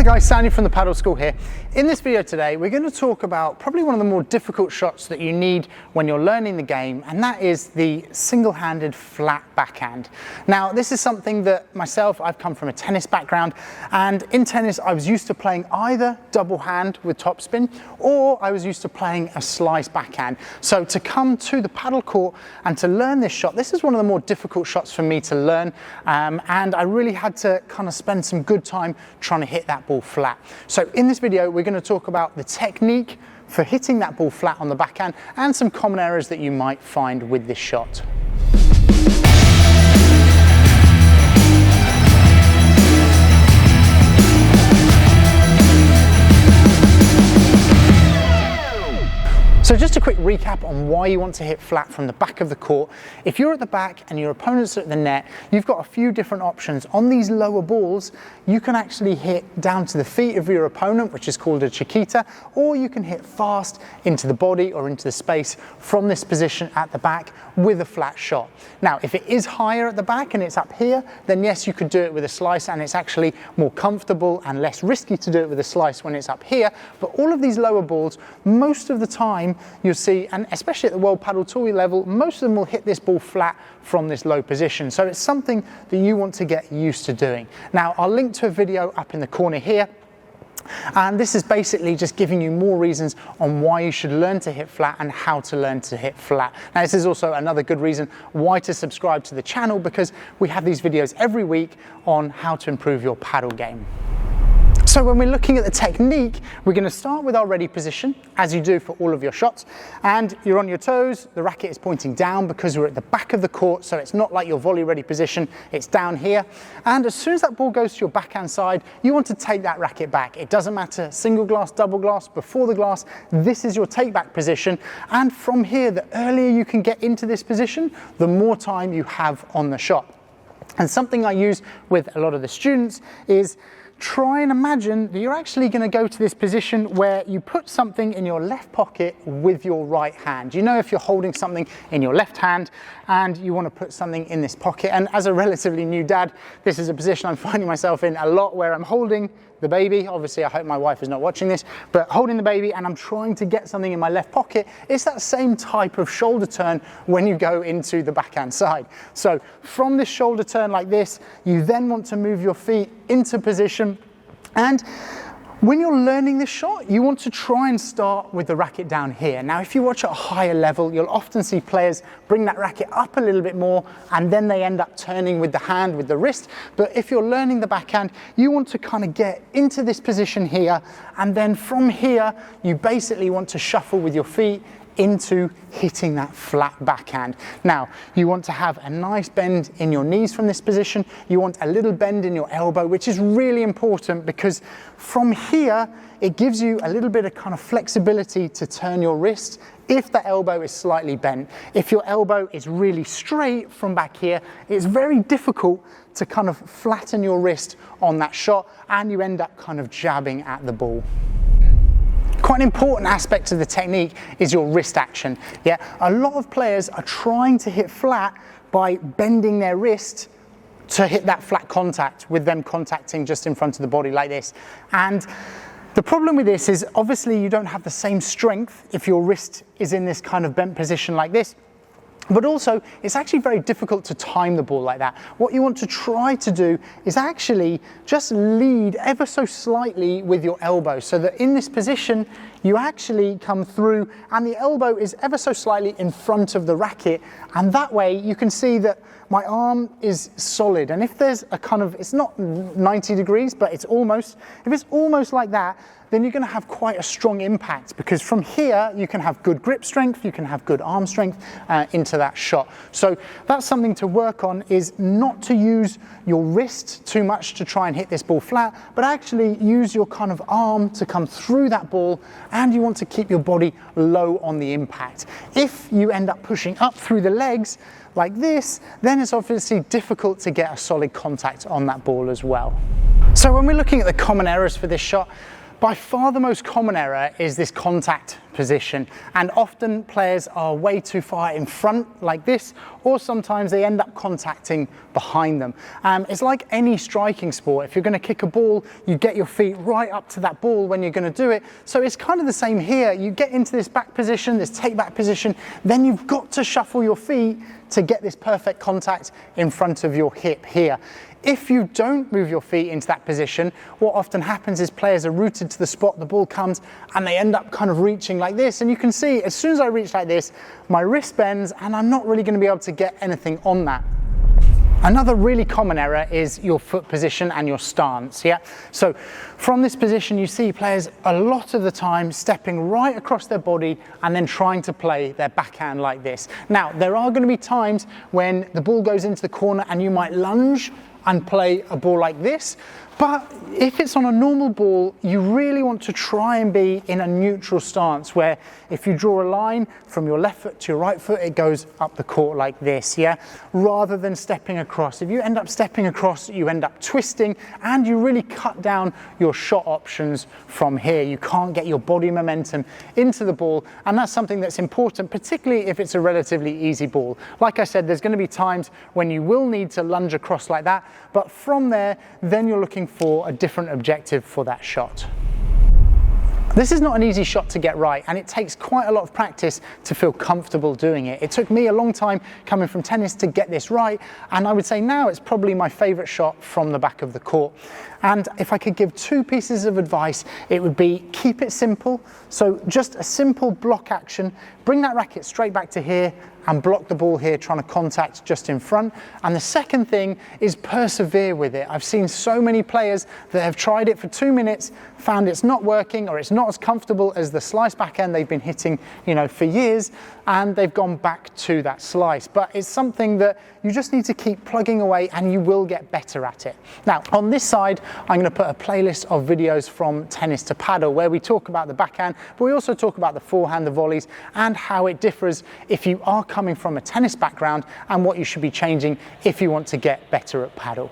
guys, Sandy from the Paddle School here. In this video today, we're going to talk about probably one of the more difficult shots that you need when you're learning the game, and that is the single-handed flat backhand. Now, this is something that myself, I've come from a tennis background, and in tennis, I was used to playing either double hand with topspin, or I was used to playing a slice backhand. So to come to the paddle court and to learn this shot, this is one of the more difficult shots for me to learn, and I really had to kind of spend some good time trying to hit that ball flat. So in this video, we're going to talk about the technique for hitting that ball flat on the backhand and some common errors that you might find with this shot. So just a quick recap on why you want to hit flat from the back of the court. If you're at the back and your opponent's at the net, you've got a few different options. On these lower balls, you can actually hit down to the feet of your opponent, which is called a chiquita, or you can hit fast into the body or into the space from this position at the back with a flat shot. Now, if it is higher at the back and it's up here, then yes, you could do it with a slice, and it's actually more comfortable and less risky to do it with a slice when it's up here. But all of these lower balls, most of the time, you'll see, and especially at the World Padel Tour level, most of them will hit this ball flat from this low position. So it's something that you want to get used to doing. Now, I'll link to a video up in the corner here. And this is basically just giving you more reasons on why you should learn to hit flat and how to learn to hit flat. Now, this is also another good reason why to subscribe to the channel, because we have these videos every week on how to improve your paddle game. So when we're looking at the technique, we're going to start with our ready position, as you do for all of your shots, and you're on your toes, the racket is pointing down because we're at the back of the court, so it's not like your volley ready position, it's down here. And as soon as that ball goes to your backhand side, you want to take that racket back. It doesn't matter, single glass, double glass, before the glass, this is your take back position. And from here, the earlier you can get into this position, the more time you have on the shot. And something I use with a lot of the students is try and imagine that you're actually going to go to this position where you put something in your left pocket with your right hand. You know, if you're holding something in your left hand and you want to put something in this pocket, and as a relatively new dad, this is a position I'm finding myself in a lot, where I'm holding the baby. Obviously, I hope my wife is not watching this, but holding the baby and I'm trying to get something in my left pocket. It's that same type of shoulder turn when you go into the backhand side. So from this shoulder turn like this, you then want to move your feet into position. And when you're learning this shot, you want to try and start with the racket down here. Now, if you watch at a higher level, you'll often see players bring that racket up a little bit more, and then they end up turning with the hand, with the wrist. But if you're learning the backhand, you want to kind of get into this position here, and then from here, you basically want to shuffle with your feet into hitting that flat backhand. Now, you want to have a nice bend in your knees from this position. You want a little bend in your elbow, which is really important, because from here, it gives you a little bit of kind of flexibility to turn your wrist if the elbow is slightly bent. If your elbow is really straight from back here, it's very difficult to kind of flatten your wrist on that shot, and you end up kind of jabbing at the ball. Quite an important aspect of the technique is your wrist action. Yeah, a lot of players are trying to hit flat by bending their wrist to hit that flat contact, with them contacting just in front of the body like this. And the problem with this is obviously you don't have the same strength if your wrist is in this kind of bent position like this. But also, it's actually very difficult to time the ball like that. What you want to try to do is actually just lead ever so slightly with your elbow, so that in this position, you actually come through and the elbow is ever so slightly in front of the racket. And that way you can see that my arm is solid. And if there's a kind of, it's not 90 degrees, but it's almost, if it's almost like that, then you're going to have quite a strong impact, because from here you can have good grip strength, you can have good arm strength into that shot. So that's something to work on, is not to use your wrist too much to try and hit this ball flat, but actually use your kind of arm to come through that ball, and you want to keep your body low on the impact. If you end up pushing up through the legs like this, then it's obviously difficult to get a solid contact on that ball as well. So when we're looking at the common errors for this shot, by far the most common error is this contact position. And often players are way too far in front like this, or sometimes they end up contacting behind them. It's like any striking sport. If you're going to kick a ball, you get your feet right up to that ball when you're going to do it. So it's kind of the same here. You get into this back position, this take back position, then you've got to shuffle your feet to get this perfect contact in front of your hip here. If you don't move your feet into that position, what often happens is players are rooted to the spot, the ball comes, and they end up kind of reaching like this. And you can see, as soon as I reach like this, my wrist bends and I'm not really going to be able to get anything on that. Another really common error is your foot position and your stance, yeah? So from this position, you see players a lot of the time stepping right across their body and then trying to play their backhand like this. Now, there are going to be times when the ball goes into the corner and you might lunge and play a ball like this. But if it's on a normal ball, you really want to try and be in a neutral stance where if you draw a line from your left foot to your right foot, it goes up the court like this, yeah? Rather than stepping across. If you end up stepping across, you end up twisting and you really cut down your shot options from here. You can't get your body momentum into the ball, and that's something that's important, particularly if it's a relatively easy ball. Like I said, there's going to be times when you will need to lunge across like that, but from there, then you're looking for a different objective for that shot. This is not an easy shot to get right, and it takes quite a lot of practice to feel comfortable doing it. It took me a long time coming from tennis to get this right, and I would say now it's probably my favorite shot from the back of the court. And if I could give two pieces of advice, it would be keep it simple. So just a simple block action, bring that racket straight back to here and block the ball here, trying to contact just in front. And the second thing is persevere with it. I've seen so many players that have tried it for 2 minutes, found it's not working or it's not as comfortable as the slice backhand they've been hitting, for years, and they've gone back to that slice. But it's something that you just need to keep plugging away and you will get better at it. Now, on this side, I'm going to put a playlist of videos from tennis to paddle where we talk about the backhand, but we also talk about the forehand, the volleys, and how it differs if you are coming from a tennis background and what you should be changing if you want to get better at paddle.